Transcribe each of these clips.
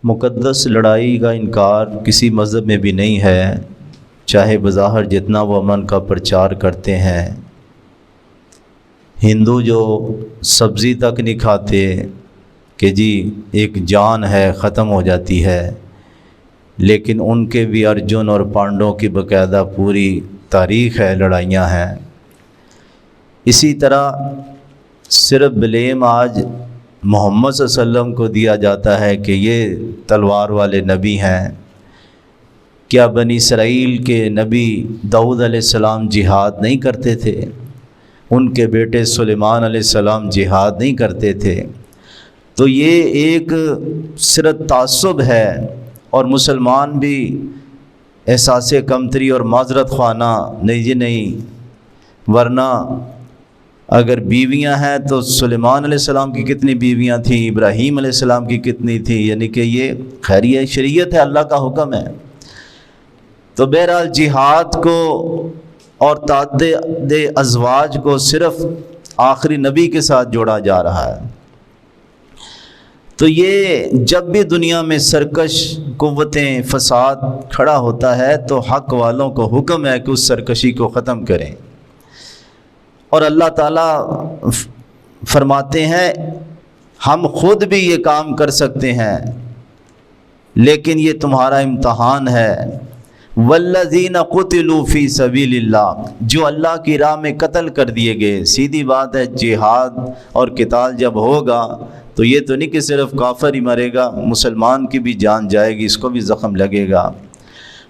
مقدس لڑائی کا انکار کسی مذہب میں بھی نہیں ہے، چاہے بظاہر جتنا وہ امن کا پرچار کرتے ہیں۔ ہندو جو سبزی تک نہیں کھاتے کہ جی ایک جان ہے ختم ہو جاتی ہے، لیکن ان کے بھی ارجن اور پانڈوں کی باقاعدہ پوری تاریخ ہے، لڑائیاں ہیں۔ اسی طرح صرف بلیم آج محمد صلی اللہ علیہ وسلم کو دیا جاتا ہے کہ یہ تلوار والے نبی ہیں۔ کیا بنی اسرائیل کے نبی داؤد علیہ السلام جہاد نہیں کرتے تھے؟ ان کے بیٹے سلیمان علیہ السلام جہاد نہیں کرتے تھے؟ تو یہ ایک صرف تعصب ہے، اور مسلمان بھی احساس کمتری اور معذرت خوانہ نہیں جی نہیں، ورنہ اگر بیویاں ہیں تو سلیمان علیہ السلام کی کتنی بیویاں تھیں، ابراہیم علیہ السلام کی کتنی تھی، یعنی کہ یہ خیریہ شریعت ہے، اللہ کا حکم ہے۔ تو بہرحال جہاد کو اور تعدد ازواج کو صرف آخری نبی کے ساتھ جوڑا جا رہا ہے۔ تو یہ جب بھی دنیا میں سرکش قوتیں فساد کھڑا ہوتا ہے تو حق والوں کو حکم ہے کہ اس سرکشی کو ختم کریں، اور اللہ تعالیٰ فرماتے ہیں ہم خود بھی یہ کام کر سکتے ہیں، لیکن یہ تمہارا امتحان ہے۔ والذین قتلوا فی سبیل اللہ، جو اللہ کی راہ میں قتل کر دیے گئے۔ سیدھی بات ہے، جہاد اور قتال جب ہوگا تو یہ تو نہیں کہ صرف کافر ہی مرے گا، مسلمان کی بھی جان جائے گی، اس کو بھی زخم لگے گا۔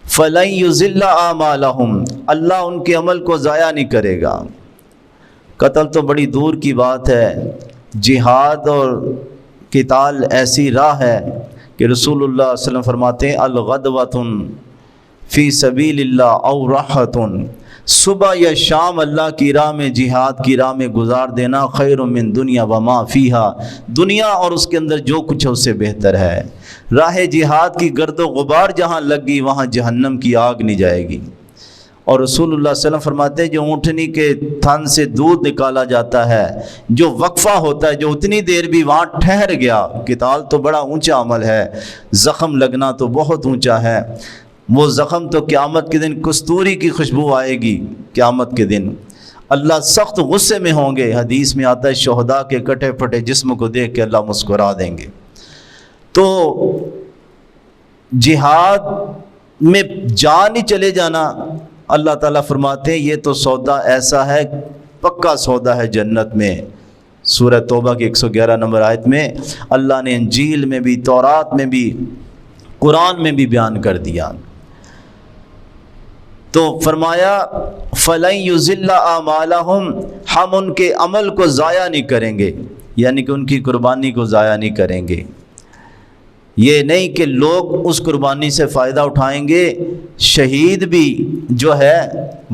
فَلَن يُضِلَّ أَعْمَالَهُمْ، اللہ ان کے عمل کو ضائع نہیں کرے گا۔ قتل تو بڑی دور کی بات ہے، جہاد اور قتال ایسی راہ ہے کہ رسول اللہ صلی اللہ علیہ وسلم فرماتے ہیں الغدوۃ فی سبیل اللہ او راحۃ، صبح یا شام اللہ کی راہ میں، جہاد کی راہ میں گزار دینا خیر من دنیا وما فیہا، دنیا اور اس کے اندر جو کچھ ہے اس سے بہتر ہے۔ راہ جہاد کی گرد و غبار جہاں لگ گئی وہاں جہنم کی آگ نہیں جائے گی۔ اور رسول اللہ صلی اللہ علیہ وسلم فرماتے ہیں جو اونٹنی کے تھن سے دودھ نکالا جاتا ہے، جو وقفہ ہوتا ہے، جو اتنی دیر بھی وہاں ٹھہر گیا، قتال تو بڑا اونچا عمل ہے، زخم لگنا تو بہت اونچا ہے، وہ زخم تو قیامت کے دن کستوری کی خوشبو آئے گی۔ قیامت کے دن اللہ سخت غصے میں ہوں گے، حدیث میں آتا ہے شہداء کے کٹے پھٹے جسم کو دیکھ کے اللہ مسکرا دیں گے۔ تو جہاد میں جان ہی چلے جانا، اللہ تعالیٰ فرماتے ہیں یہ تو سودا ایسا ہے، پکا سودا ہے جنت میں۔ سورہ توبہ کی 111 نمبر آیت میں اللہ نے انجیل میں بھی، تورات میں بھی، قرآن میں بھی بیان کر دیا۔ تو فرمایا فَلَن يُضِلَّ أَعْمَالَهُمْ، ہم ان کے عمل کو ضائع نہیں کریں گے، یعنی کہ ان کی قربانی کو ضائع نہیں کریں گے۔ یہ نہیں کہ لوگ اس قربانی سے فائدہ اٹھائیں گے، شہید بھی جو ہے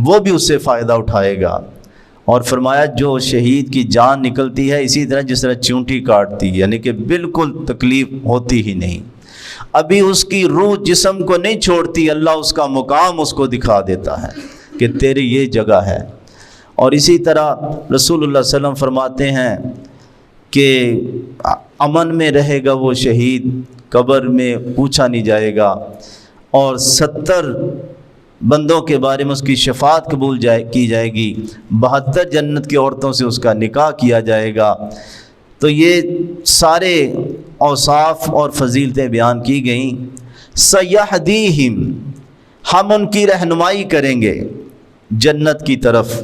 وہ بھی اس سے فائدہ اٹھائے گا۔ اور فرمایا جو شہید کی جان نکلتی ہے اسی طرح جس طرح چونٹی کاٹتی، یعنی کہ بالکل تکلیف ہوتی ہی نہیں، ابھی اس کی روح جسم کو نہیں چھوڑتی، اللہ اس کا مقام اس کو دکھا دیتا ہے کہ تیری یہ جگہ ہے۔ اور اسی طرح رسول اللہ صلی اللہ علیہ وسلم فرماتے ہیں کہ امن میں رہے گا وہ شہید، قبر میں پوچھا نہیں جائے گا، اور 70 بندوں کے بارے میں اس کی شفاعت قبول کی جائے گی، 72 جنت کی عورتوں سے اس کا نکاح کیا جائے گا۔ تو یہ سارے اوصاف اور فضیلتیں بیان کی گئیں۔ سَيَهْدِيهِمْ، ہم ان کی رہنمائی کریں گے جنت کی طرف۔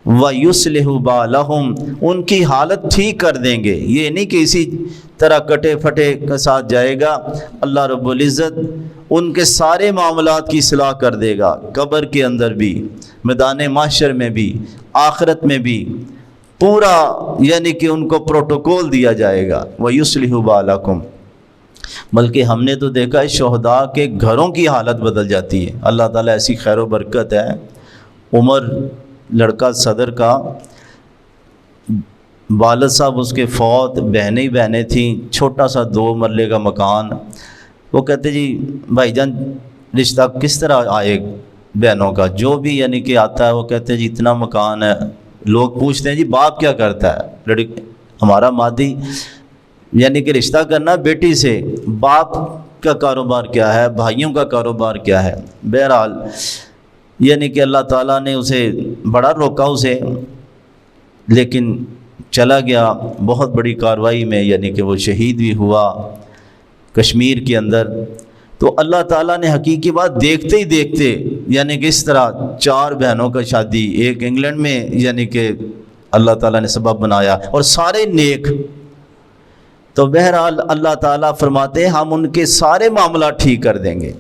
وَيُصْلِحُ بَالَهُمْ، ان کی حالت ٹھیک کر دیں گے۔ یہ نہیں کہ اسی طرح کٹے پھٹے کے ساتھ جائے گا، اللہ رب العزت ان کے سارے معاملات کی اصلاح کر دے گا، قبر کے اندر بھی، میدان محشر میں بھی، آخرت میں بھی، پورا یعنی کہ ان کو پروٹوکول دیا جائے گا۔ وَيُصْلِحُ بَالَكُمْ، بلکہ ہم نے تو دیکھا ہے شہداء کے گھروں کی حالت بدل جاتی ہے۔ اللہ تعالیٰ ایسی خیر و برکت ہے۔ عمر لڑکا صدر کا، والد صاحب اس کے فوت، بہنیں ہی بہنیں تھیں، چھوٹا سا 2 مرلے کا مکان۔ وہ کہتے جی بھائی جان رشتہ کس طرح آئے بہنوں کا، جو بھی یعنی کہ آتا ہے وہ کہتے ہیں جی اتنا مکان ہے۔ لوگ پوچھتے ہیں جی باپ کیا کرتا ہے، ہمارا مادی یعنی کہ رشتہ کرنا بیٹی سے، باپ کا کاروبار کیا ہے، بھائیوں کا کاروبار کیا ہے۔ بہرحال یعنی کہ اللہ تعالیٰ نے اسے بڑا روکا اسے، لیکن چلا گیا بہت بڑی کارروائی میں، یعنی کہ وہ شہید بھی ہوا کشمیر کے اندر۔ تو اللہ تعالیٰ نے حقیقی بات دیکھتے ہی دیکھتے، یعنی کہ اس طرح 4 بہنوں کا شادی ایک انگلینڈ میں، یعنی کہ اللہ تعالیٰ نے سبب بنایا، اور سارے نیک۔ تو بہرحال اللہ تعالیٰ فرماتے ہیں ہم ان کے سارے معاملات ٹھیک کر دیں گے۔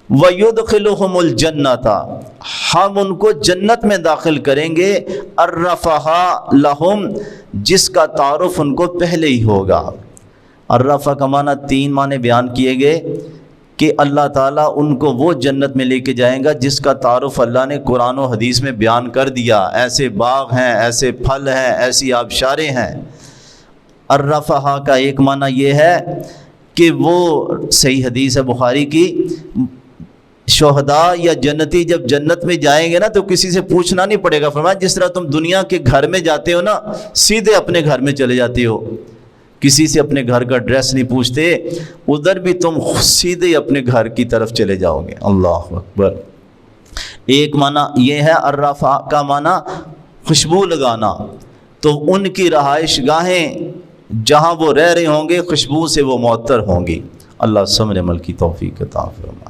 وَيُدْخِلُهُمُ الْجَنَّةَ، ہم ان کو جنت میں داخل کریں گے، عَرَّفَهَا لَهُمْ، جس کا تعارف ان کو پہلے ہی ہوگا۔ عرفہ کا معنی 3 معنی بیان کیے گئے کہ اللہ تعالیٰ ان کو وہ جنت میں لے کے جائیں گا جس کا تعارف اللہ نے قرآن و حدیث میں بیان کر دیا، ایسے باغ ہیں، ایسے پھل ہیں، ایسی آبشاریں ہیں۔ عرفہا کا ایک معنی یہ ہے کہ وہ صحیح حدیث ہے بخاری کی، شہداء یا جنتی جب جنت میں جائیں گے نا تو کسی سے پوچھنا نہیں پڑے گا۔ فرمایا جس طرح تم دنیا کے گھر میں جاتے ہو نا، سیدھے اپنے گھر میں چلے جاتے ہو، کسی سے اپنے گھر کا ایڈریس نہیں پوچھتے، ادھر بھی تم سیدھے اپنے گھر کی طرف چلے جاؤ گے۔ اللہ اکبر۔ ایک معنی یہ ہے عرفہ کا معنی خوشبو لگانا، تو ان کی رہائش گاہیں جہاں وہ رہ رہے ہوں گے خوشبو سے وہ معطر ہوں گی۔ اللہ سمجھ عمل کی توفیق عطا فرمائے۔